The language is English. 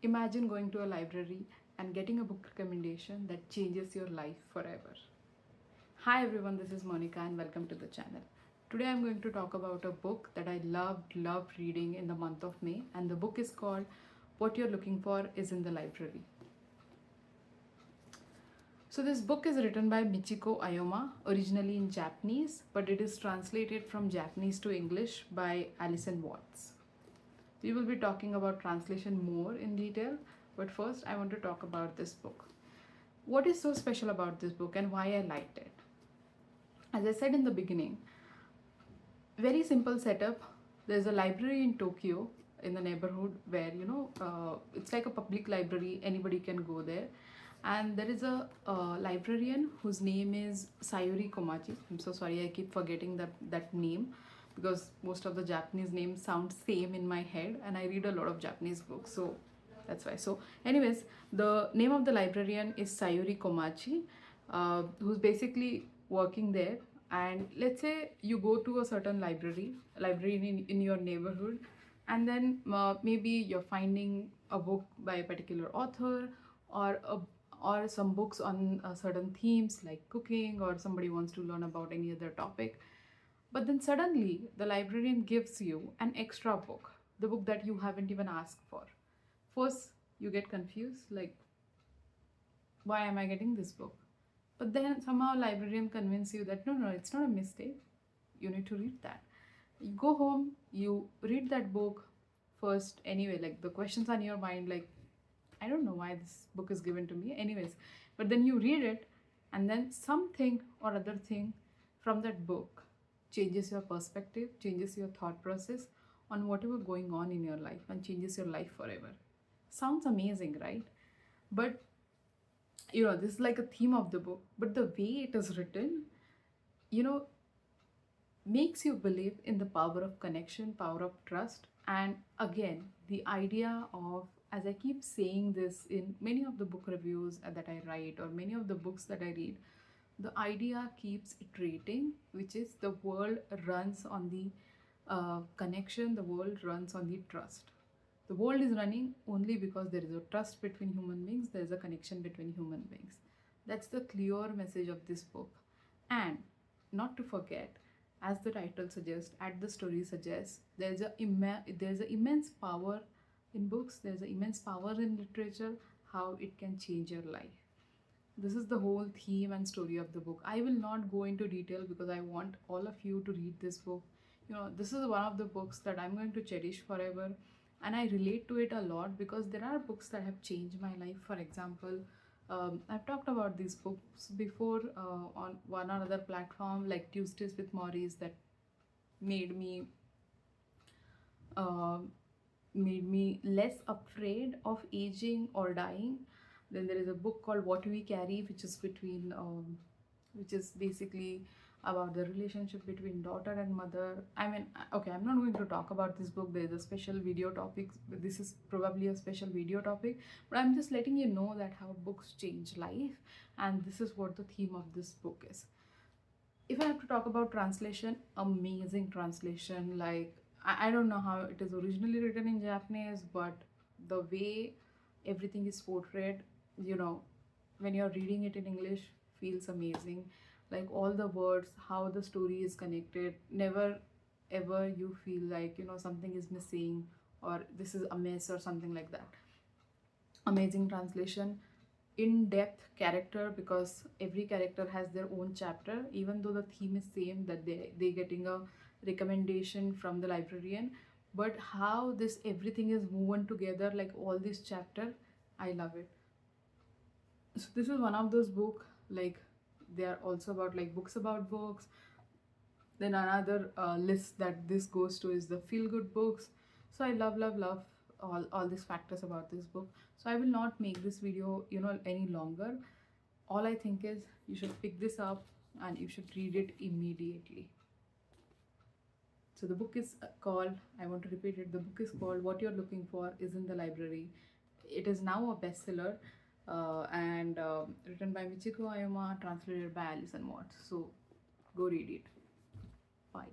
Imagine going to a library and getting a book recommendation that changes your life forever. Hi everyone, this is Monica and welcome to the channel. Today I'm going to talk about a book that I loved reading in the month of May, and the book is called What You're Looking For Is in the Library. So this book is written by Michiko Ayoma, originally in Japanese, but it is translated from Japanese to English by Alison Watts. We will be talking about translation more in detail, but first I want to talk about this book. What is so special about this book and why I liked it? As I said in the beginning, very simple setup. There's a library in Tokyo in the neighborhood where it's like a public library, anybody can go there, and there is a librarian whose name is Sayuri Komachi. I'm so sorry, I keep forgetting that name because most of the Japanese names sound same in my head, and I read a lot of Japanese books, so that's why. So anyways, the name of the librarian is Sayuri Komachi, who's basically working there. And let's say you go to a certain library in your neighborhood, and then maybe you're finding a book by a particular author, or some books on certain themes like cooking, or somebody wants to learn about any other topic. But then suddenly the librarian gives you an extra book, the book that you haven't even asked for. First, you get confused, like, why am I getting this book? But then somehow librarian convince you that no, it's not a mistake. You need to read that. You go home, you read that book first anyway, like the questions are in your mind, like, I don't know why this book is given to me. Anyways, but then you read it, and then something or other thing from that book changes your perspective, changes your thought process on whatever going on in your life, and changes your life forever. Sounds amazing, right? But this is like a theme of the book, but the way it is written, you know, makes you believe in the power of connection, power of trust. And again, the idea of, as I keep saying this in many of the book reviews that I write, or many of the books that I read, the idea keeps iterating, which is the world runs on the connection, the world runs on the trust. The world is running only because there is a trust between human beings, there is a connection between human beings. That's the clear message of this book. And not to forget, as the title suggests, as the story suggests, there's a immense power in books, there's an immense power in literature, how it can change your life. This is the whole theme and story of the book. I will not go into detail because I want all of you to read this book. This is one of the books that I'm going to cherish forever, and I relate to it a lot because there are books that have changed my life. For example, I've talked about these books before on one or other platform, like Tuesdays with Maurice, that made me uh, less afraid of aging or dying. Then there is a book called What We Carry, which is basically about the relationship between daughter and mother. I mean, okay, I'm not going to talk about this book. There is a special video topic. This is probably a special video topic, but I'm just letting you know that how books change life, and this is what the theme of this book is. If I have to talk about translation, amazing translation. Like, I don't know how it is originally written in Japanese, but the way everything is portrayed, when you're reading it in English, feels amazing. Like all the words, how the story is connected, never ever you feel like something is missing, or this is a mess or something like that. Amazing translation. In-depth character, because every character has their own chapter, even though the theme is same, that they getting a recommendation from the librarian, but how this everything is woven together, like all this chapter, I love it. So this is one of those book, like they are also about like books about books. Then another list that this goes to is the feel good books. So I love all these factors about this book. So I will not make this video any longer. All I think is you should pick this up and you should read it immediately. So the book is called, I want to repeat it, the book is called What You're Looking For Is in the Library. It is now a bestseller, and written by Michiko Ayoma, translated by Alison Watts. So go read it. Bye.